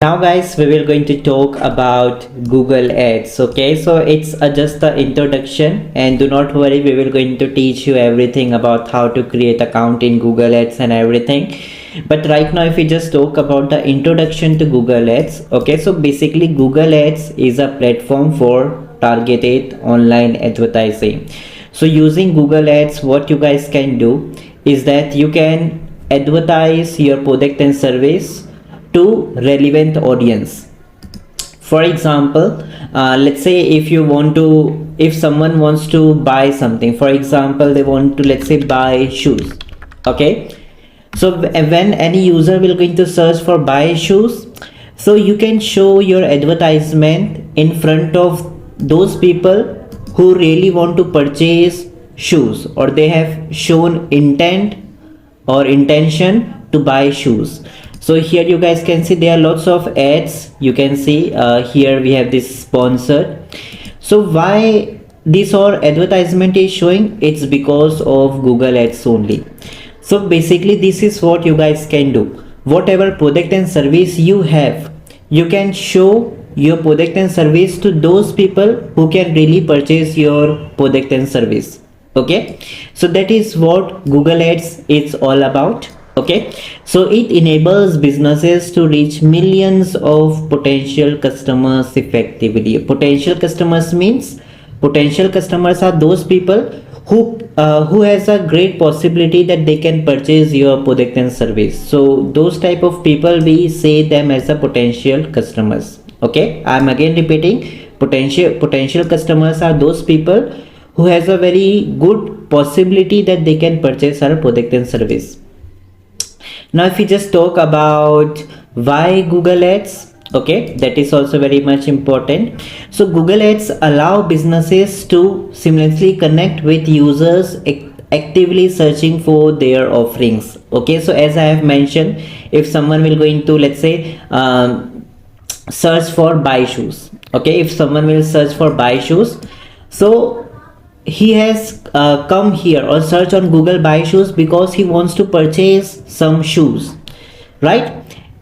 Now guys, we will going to talk about Google Ads. Okay, so it's just the introduction, and do not worry, we will going to teach you everything about how to create account in Google Ads and everything. But right now, if we just talk about the introduction to Google Ads, okay, so basically Google Ads is a platform for targeted online advertising. So using Google Ads, what you guys can do is that you can advertise your product and service to relevant audience. For example, let's say if someone wants to buy something, for example they want to, let's say, buy shoes. Okay, so when any user will going to search for buy shoes, so you can show your advertisement in front of those people who really want to purchase shoes, or they have shown intent or intention to buy shoes. So here you guys can see there are lots of ads. You can see here we have this sponsored. So why this or advertisement is showing? It's because of Google Ads only. So basically this is what you guys can do. Whatever product and service you have, you can show your product and service to those people who can really purchase your product and service. Okay, so that is what Google Ads is all about. Okay, so it enables businesses to reach millions of potential customers effectively. Potential customers means potential customers are those people who has a great possibility that they can purchase your product and service. So those type of people, we say them as a potential customers. Okay, I'm again repeating, potential customers are those people who has a very good possibility that they can purchase our product and service. Now if we just talk about why Google Ads, okay, that is also very much important. So Google Ads allow businesses to seamlessly connect with users actively searching for their offerings. Okay, so as I have mentioned, if someone will go into, let's say, search for buy shoes. Okay, if someone will search for buy shoes, so he has come here or search on Google buy shoes because he wants to purchase some shoes, right?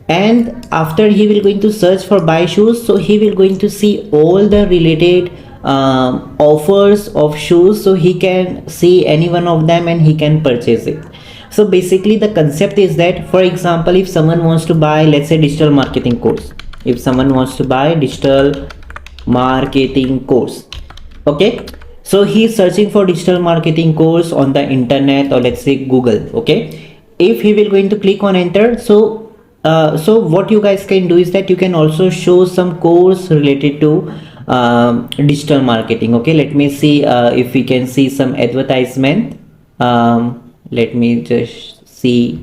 And after he will going to search for buy shoes, so he will going to see all the related offers of shoes, so he can see any one of them and he can purchase it. So basically the concept is that, for example, if someone wants to buy, let's say, digital marketing course, if someone wants to buy digital marketing course, okay, so he is searching for digital marketing course on the internet, or let's say Google. Okay, if he will going to click on enter, so what you guys can do is that you can also show some course related to digital marketing. Okay, let me see if we can see some advertisement. Let me just see.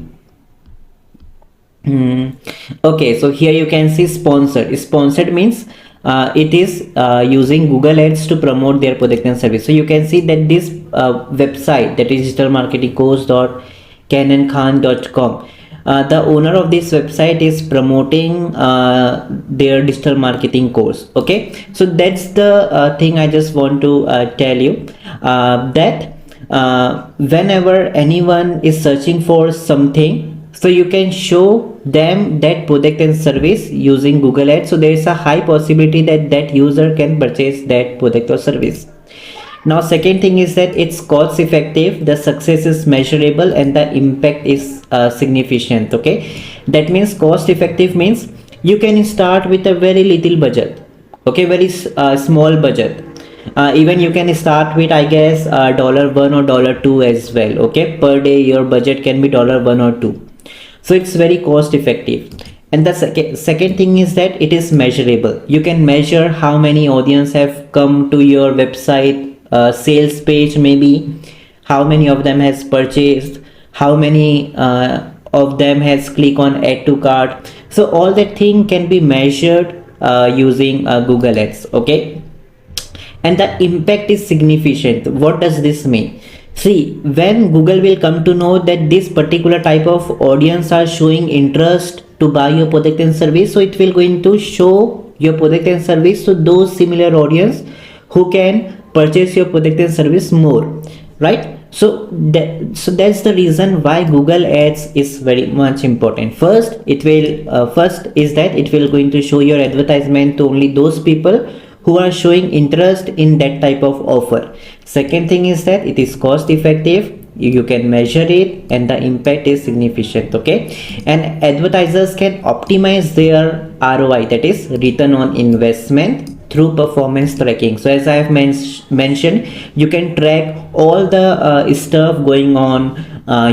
Okay, so here you can see sponsored means it is using Google Ads to promote their product and service. So you can see that this website, that is digitalmarketingcourse.canankhan.com, the owner of this website is promoting their digital marketing course. Okay, so that's the thing I just want to tell you, that whenever anyone is searching for something, so you can show them that product and service using Google Ads, so there is a high possibility that that user can purchase that product or service. Now second thing is that it's cost effective, the success is measurable, and the impact is significant. Okay, that means cost effective means you can start with a very little budget. Okay, very small budget. Even you can start with, I guess, $1 or $2 as well. Okay, per day your budget can be $1 or $2. So it's very cost effective. And the second thing is that it is measurable. You can measure how many audience have come to your website sales page, maybe how many of them has purchased, how many of them has clicked on add to cart. So all that thing can be measured using Google Ads. Okay, and the impact is significant. What does this mean? See, when Google will come to know that this particular type of audience are showing interest to buy your product and service, so it will going to show your product and service to those similar audience who can purchase your product and service more, right? So that's the reason why Google Ads is very much important. First, it will first is that it will going to show your advertisement to only those people who are showing interest in that type of offer. Second thing is that it is cost effective, you can measure it, and the impact is significant. Okay, and advertisers can optimize their ROI, that is return on investment, through performance tracking. So as I have mentioned, you can track all the stuff going on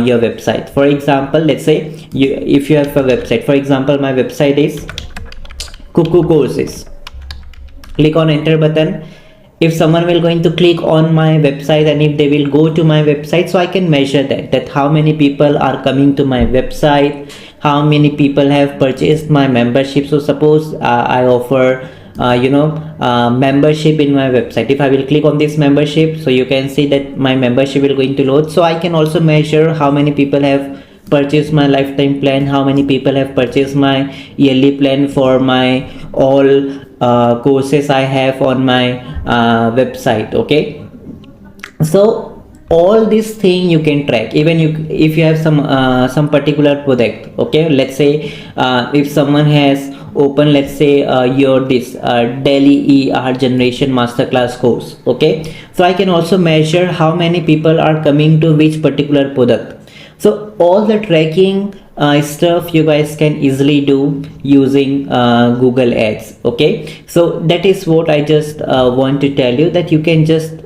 your website. For example, let's say if you have a website, for example my website is Kuku Courses. Click on enter button. If someone will going to click on my website and if they will go to my website, so I can measure that how many people are coming to my website, how many people have purchased my membership. So suppose I offer membership in my website. If I will click on this membership, so you can see that my membership will going to load. So I can also measure how many people have purchased my lifetime plan, how many people have purchased my yearly plan for my all courses I have on my website. Okay, so all this thing you can track. Even if you have some particular product. Okay, let's say if someone has open, let's say your this Delhi ER generation masterclass course. Okay, so I can also measure how many people are coming to which particular product. So all the tracking stuff you guys can easily do using Google Ads. Okay, so that is what I just want to tell you, that you can just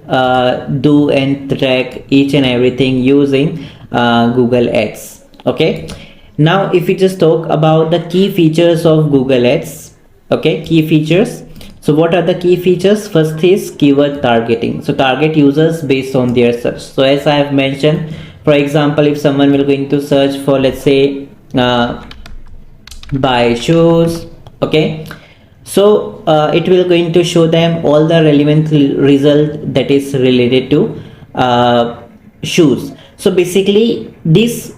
do and track each and everything using Google Ads. Okay, now if we just talk about the key features of Google Ads. Okay, key features. So what are the key features? First is keyword targeting. So target users based on their search. So as I have mentioned, for example, if someone will going to search for, let's say buy shoes. Okay, so it will going to show them all the relevant result that is related to shoes. So basically this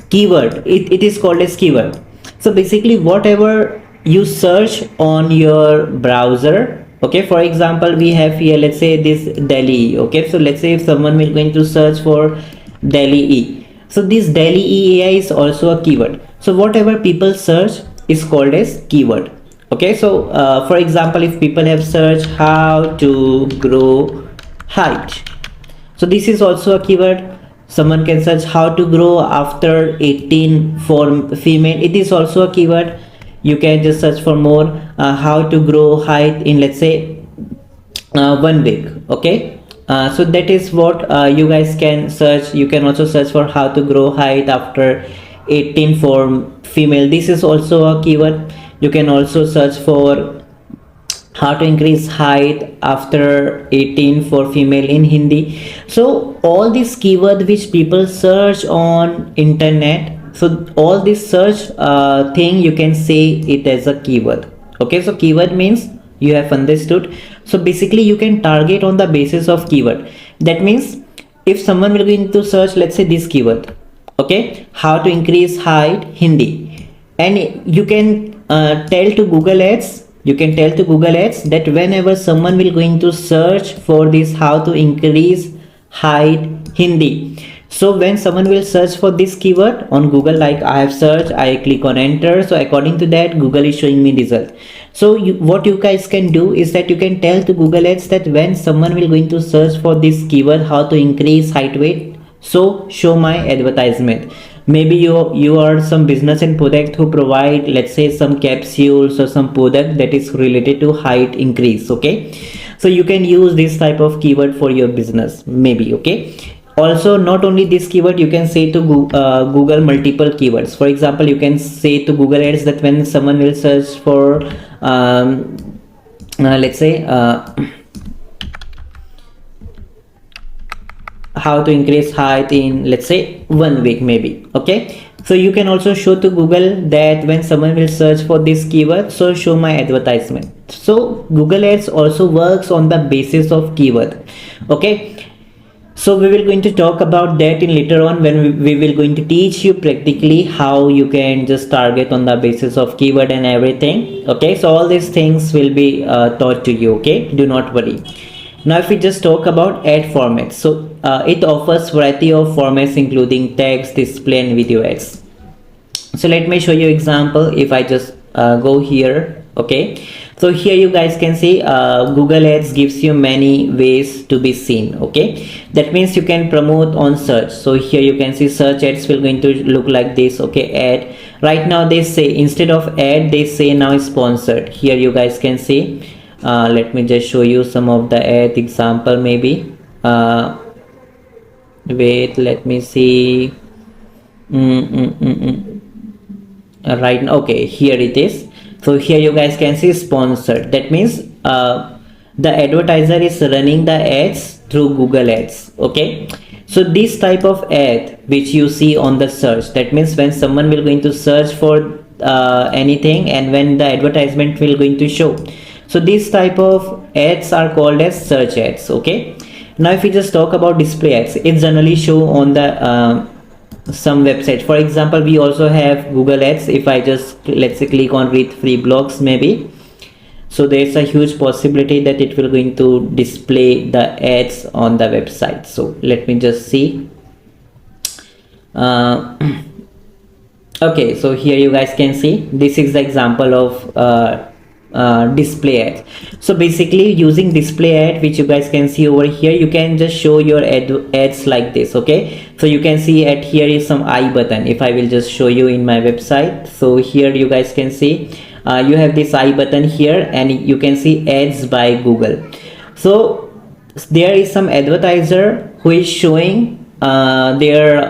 keyword, it is called as keyword. So basically whatever you search on your browser. Okay, for example we have here, let's say this Delhi. Okay, so let's say if someone will going to search for Delhi E, so this Delhi EAI is also a keyword. So whatever people search is called as keyword. Okay, so for example if people have searched how to grow height, so this is also a keyword. Someone can search how to grow after 18 for female, it is also a keyword. You can just search for more how to grow height in, let's say 1 week. Okay, so that is what you guys can search. You can also search for how to grow height after 18 for female, this is also a keyword. You can also search for how to increase height after 18 for female in Hindi. So all these keyword which people search on internet, so all this search thing you can say it as a keyword. Okay, so keyword means you have understood. So basically you can target on the basis of keyword. That means if someone will go into search, let's say this keyword, okay, how to increase height Hindi, and you can tell to Google Ads, you can tell to Google Ads that whenever someone will going to search for this how to increase height Hindi, so when someone will search for this keyword on Google, like I have searched, I click on enter, so according to that Google is showing me result. So what you guys can do is that you can tell to Google Ads that when someone will going to search for this keyword how to increase height weight, so show my advertisement. Maybe you are some business and product who provide, let's say, some capsules or some product that is related to height increase. Okay, so you can use this type of keyword for your business maybe. Okay, also not only this keyword, you can say to Google multiple keywords. For example, you can say to Google Ads that when someone will search for let's say how to increase height in, let's say, 1 week maybe. Okay, so you can also show to Google that when someone will search for this keyword, so show my advertisement. So Google Ads also works on the basis of keyword. Okay, so we will going to talk about that in later on when we will going to teach you practically how you can just target on the basis of keyword and everything. Okay, so all these things will be taught to you. Okay, do not worry. Now if we just talk about ad formats, so it offers variety of formats including text, display and video ads. So let me show you example. If I just go here, okay, so here you guys can see Google Ads gives you many ways to be seen. Okay, that means you can promote on search. So here you can see search ads will going to look like this. Okay, ad, right now they say instead of ad they say now sponsored. Here you guys can see, let me just show you some of the ad example maybe. Wait, let me see. Right now, okay, here it is. So here you guys can see sponsored. That means the advertiser is running the ads through Google Ads. Okay, so this type of ad which you see on the search, that means when someone will going to search for anything and when the advertisement will going to show, so this type of ads are called as search ads. Okay, now if we just talk about display ads, it generally show on the some websites. For example, we also have Google Ads. If I just let's say click on read free blogs maybe, so there's a huge possibility that it will going to display the ads on the website. So let me just see. Okay, so here you guys can see this is the example of display ads. So basically using display ad, which you guys can see over here, you can just show your ads like this. Okay, so you can see at here is some I button. If I will just show you in my website, so here you guys can see you have this I button here and you can see ads by Google. So there is some advertiser who is showing their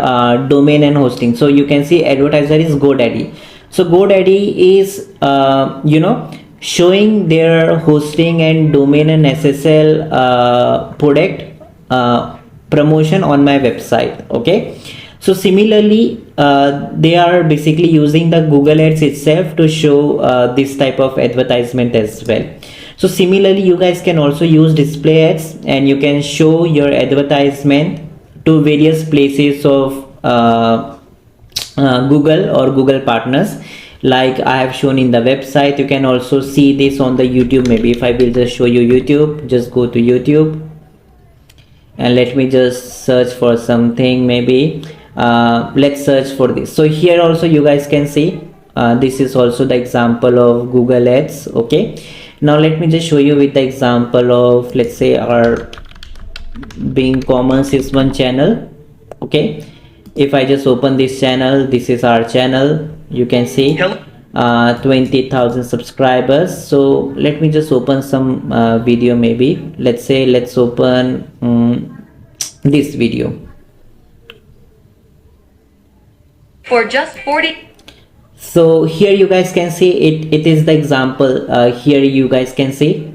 domain and hosting. So you can see advertiser is GoDaddy. So GoDaddy is showing their hosting and domain and SSL product promotion on my website. Okay, so similarly they are basically using the Google Ads itself to show this type of advertisement as well. So similarly you guys can also use display ads and you can show your advertisement to various places of Google or Google partners. Like I have shown in the website, you can also see this on the YouTube. Maybe if I will just show you YouTube, just go to YouTube and let me just search for something. Maybe let's search for this. So here also you guys can see this is also the example of Google Ads. Okay, now let me just show you with the example of, let's say, our Bing Commerce is one channel. Okay, if I just open this channel, this is our channel. You can see 20,000 subscribers. So let me just open some video. Maybe let's open this video for just 40. So here you guys can see it is the example. Here you guys can see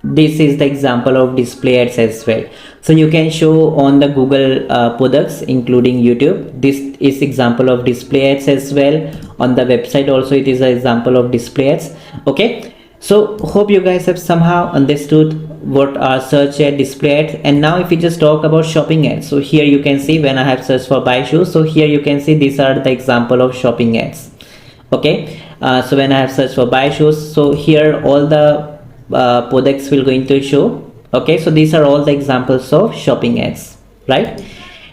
this is the example of display ads as well. So you can show on the Google products including YouTube. This is example of display ads as well. On the website also it is an example of display ads. Okay, so hope you guys have somehow understood what are search ad, display ads. And now if we just talk about shopping ads, so here you can see when I have searched for buy shoes, so here you can see these are the example of shopping ads. Okay, so when I have searched for buy shoes, so here all the products will going to show. Okay, so these are all the examples of shopping ads, right?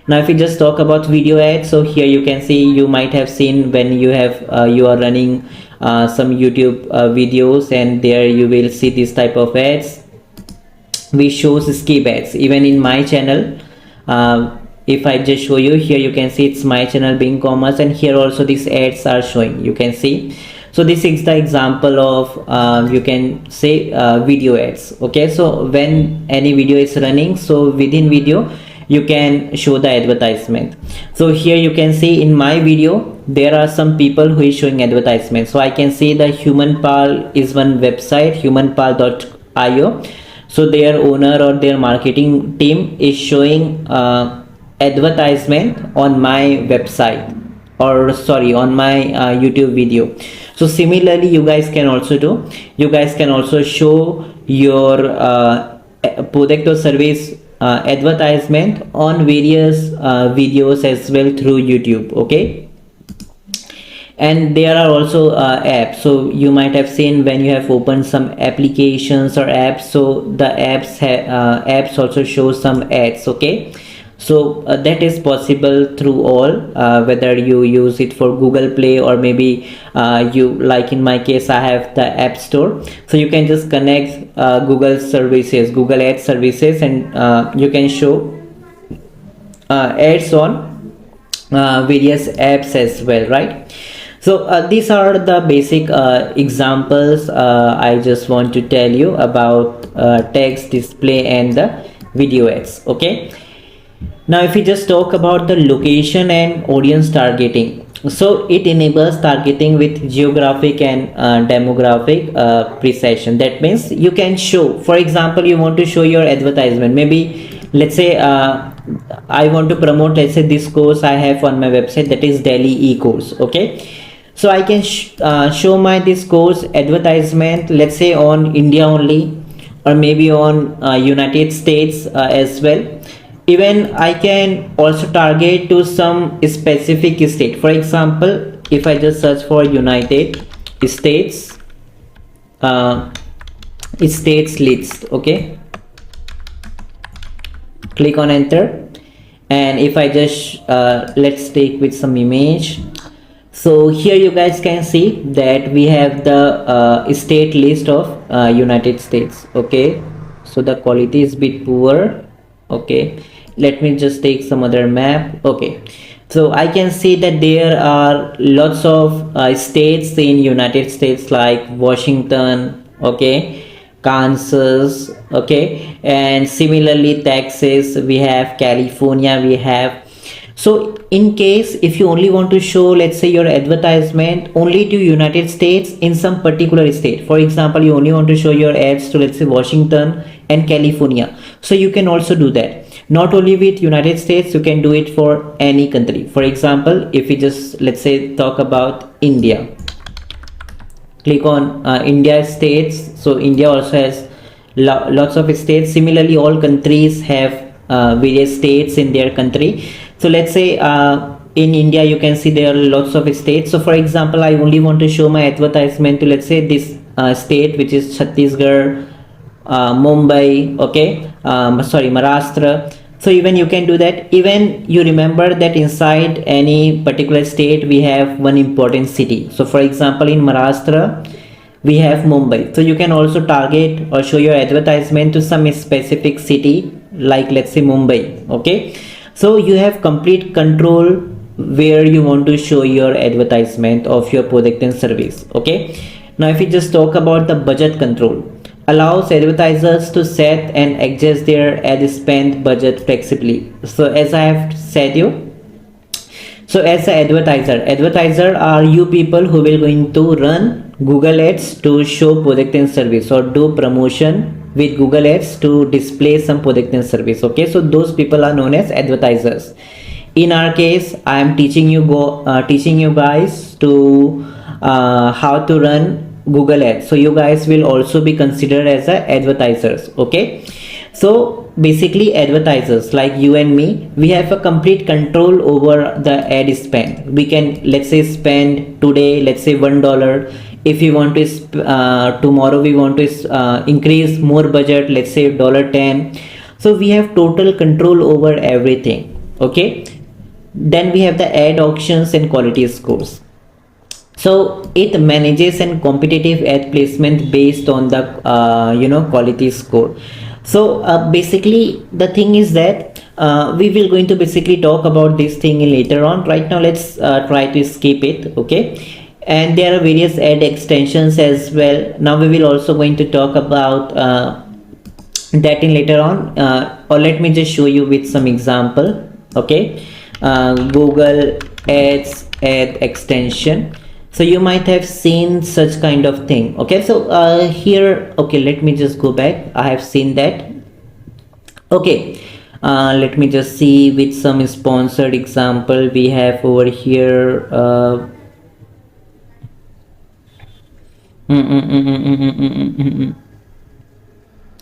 Now if we just talk about video ads, so here you can see, you might have seen when you have you are running some YouTube videos, and there you will see this type of ads which shows skip ads. Even in my channel, if I just show you here, you can see it's my channel Bing Commerce, and here also these ads are showing, you can see. So this is the example of you can say video ads. Okay, so when any video is running, so within video you can show the advertisement. So here you can see in my video there are some people who is showing advertisement. So I can see the HumanPal is one website, humanpal.io. So their owner or their marketing team is showing advertisement on my website, or sorry, on my YouTube video. So similarly you guys can also do, you guys can also show your product or service advertisement on various videos as well through YouTube. Okay, And there are also apps. So you might have seen when you have opened some applications or apps, so the apps also show some ads. Okay, so that is possible through all, whether you use it for Google Play, or maybe you, like in my case, I have the App Store. So you can just connect Google services, Google Ads services, and you can show ads on various apps as well, right? So these are the basic examples I just want to tell you about text display and the video ads. Okay, now if we just talk about the location and audience targeting, so it enables targeting with geographic and demographic precision. That means you can show, for example, you want to show your advertisement, maybe let's say I want to promote, let's say, this course I have on my website, that is Delhi e-course. Okay, so I can show my this course advertisement, let's say on India only, or maybe on United States as well. Even I can also target to some specific state. For example, if I just search for United States states list, okay, click on enter, and if I just let's take with some image. So here you guys can see that we have the state list of United States. Okay, so the quality is bit poor. Okay, let me just take some other map. Okay, so I can see that there are lots of states in United States, like Washington, okay, Kansas, okay, and similarly Texas, we have California, we have. So in case if you only want to show, let's say, your advertisement only to United States in some particular state, for example, you only want to show your ads to, let's say, Washington and California, so you can also do that. Not only with United States, you can do it for any country. For example, if we just, let's say, talk about India, click on India states. So India also has lots of states. Similarly, all countries have various states in their country. So let's say in India, you can see there are lots of states. So for example, I only want to show my advertisement to, let's say, this state, which is Chhattisgarh, Mumbai, okay, sorry, Maharashtra. So even you can do that. Even you remember that inside any particular state we have one important city. So for example, in Maharashtra we have Mumbai. So you can also target or show your advertisement to some specific city, like let's say Mumbai. Okay, so you have complete control where you want to show your advertisement of your product and service. Okay, now if we just talk about the budget control, allows advertisers to set and adjust their ad spend budget flexibly. So as I have said you, so as an advertiser are you people who will going to run Google Ads to show product and service, or do promotion with Google Ads to display some product and service. Okay, so those people are known as advertisers. In our case, I am teaching you guys to how to run Google Ads, so you guys will also be considered as advertisers. Okay, so basically advertisers like you and me, we have a complete control over the ad spend. We can, let's say, spend today, let's say, $1. If we want to tomorrow we want to increase more budget, let's say $10. So we have total control over everything. Okay, then we have the ad auctions and quality scores. So it manages and competitive ad placement based on the quality score. So basically the thing is that we will going to basically talk about this thing later on. Right now let's try to skip it. Okay, and there are various ad extensions as well. Now we will also going to talk about that in later on, or let me just show you with some example. Okay, Google Ads ad extension. So you might have seen such kind of thing. Okay, so here, okay, let me just go back. I have seen that. Okay, let me just see with some sponsored example we have over here.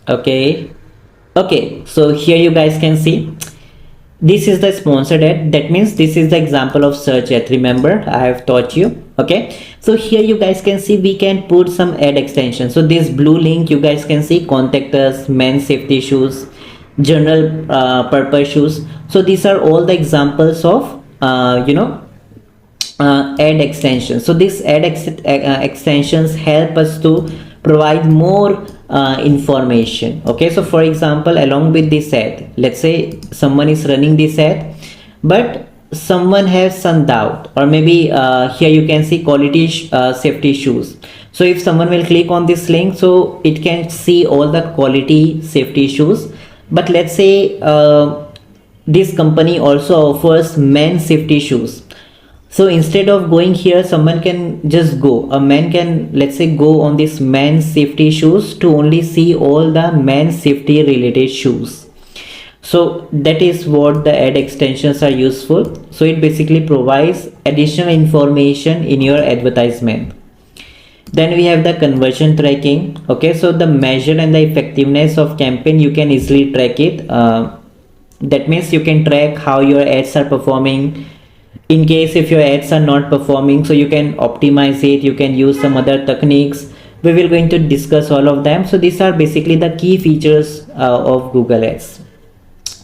Okay, so here you guys can see this is the sponsored ad. That means this is the example of search ad. Remember, I have taught you. Okay, so here you guys can see we can put some ad extensions. So this blue link you guys can see, contact us, men's safety shoes, general purpose shoes. So these are all the examples of ad extensions. So these extensions help us to provide more information. Okay, so for example, along with this ad, let's say someone is running this ad, but someone has some doubt, or maybe here you can see quality safety shoes. So if someone will click on this link, so it can see all the quality safety shoes. But let's say this company also offers men's safety shoes. So instead of going here, someone can just go, a man can, let's say, go on this men's safety shoes to only see all the men's safety related shoes. So that is what the ad extensions are useful. So it basically provides additional information in your advertisement. Then we have the conversion tracking. Okay, so the measure and the effectiveness of campaign, you can easily track it. That means you can track how your ads are performing. In case if your ads are not performing, so you can optimize it, you can use some other techniques. We will going to discuss all of them. So these are basically the key features of Google Ads.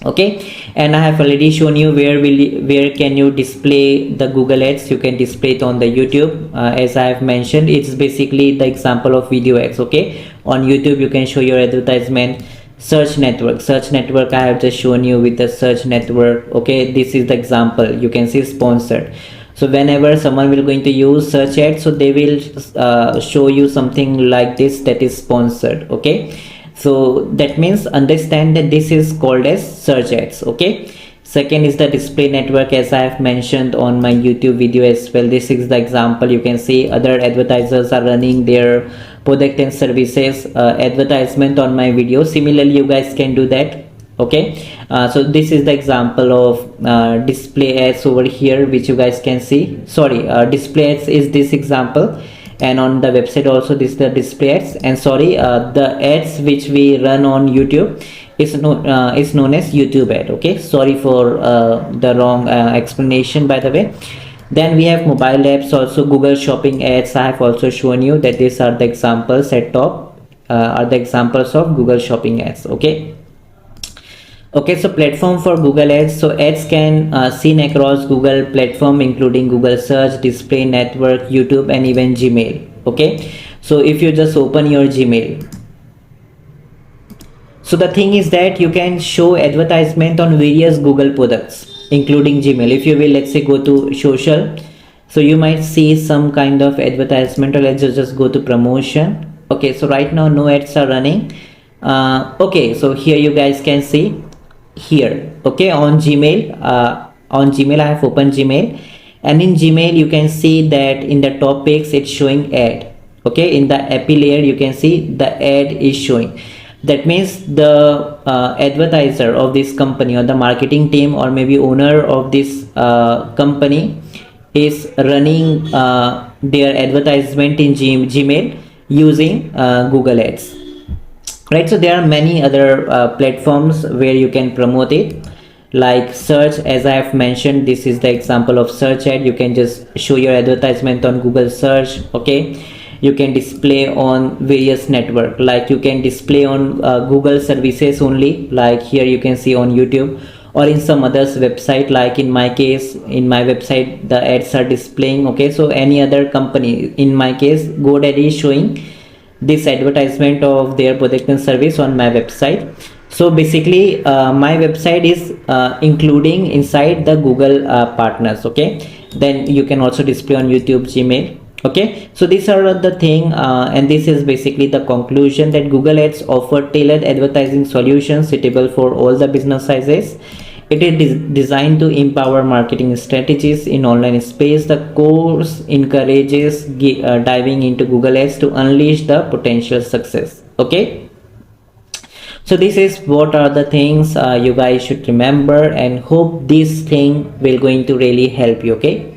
Okay, and I have already shown you where can you display the Google Ads. You can display it on the YouTube. As I have mentioned, it's basically the example of video ads. Okay, on YouTube you can show your advertisement. Search network I have just shown you with the search network. Okay, this is the example. You can see sponsored. So whenever someone will going to use search ads, so they will show you something like this, that is sponsored. Okay, so that means understand that this is called as search ads. Okay, second is the display network, as I have mentioned on my YouTube video as well. This is the example. You can see other advertisers are running their product and services advertisement on my video. Similarly, you guys can do that. Okay, so this is the example of display ads over here, which you guys can see. Sorry, display ads is this example, and on the website also this is the display ads. And sorry, the ads which we run on YouTube is known as YouTube ad. Okay, sorry for the wrong explanation, by the way. Then we have mobile apps, also Google Shopping ads. I have also shown you that these are the examples at top are the examples of Google Shopping ads. Okay, so platform for Google Ads. So ads can seen across Google platform, including Google Search, Display Network, YouTube, and even Gmail. Okay, so if you just open your Gmail, so the thing is that you can show advertisement on various Google products, including Gmail. If you will, let's say, go to social, so you might see some kind of advertisement, or let's just go to promotion. Okay, so right now no ads are running. Okay, so here you guys can see here. Okay, on Gmail, I have opened Gmail, and in Gmail you can see that in the topics it's showing ad. Okay, in the API layer you can see the ad is showing. That means the advertiser of this company, or the marketing team, or maybe owner of this company is running their advertisement in Gmail using Google Ads. Right, so there are many other platforms where you can promote it, like search. As I have mentioned, this is the example of search ad. You can just show your advertisement on Google search. Okay, you can display on various network, like you can display on Google services only, like here you can see on YouTube, or in some others website. Like in my case, in my website the ads are displaying. Okay, so any other company, in my case GoDaddy, is showing this advertisement of their product and service on my website. So basically my website is including inside the Google partners. Okay, then you can also display on YouTube, Gmail. Okay, so these are the thing, and this is basically the conclusion, that Google Ads offer tailored advertising solutions suitable for all the business sizes. It is designed to empower marketing strategies in online space. The course encourages diving into Google Ads to unleash the potential success. Okay, so this is what are the things you guys should remember, and hope this thing will going to really help you. Okay.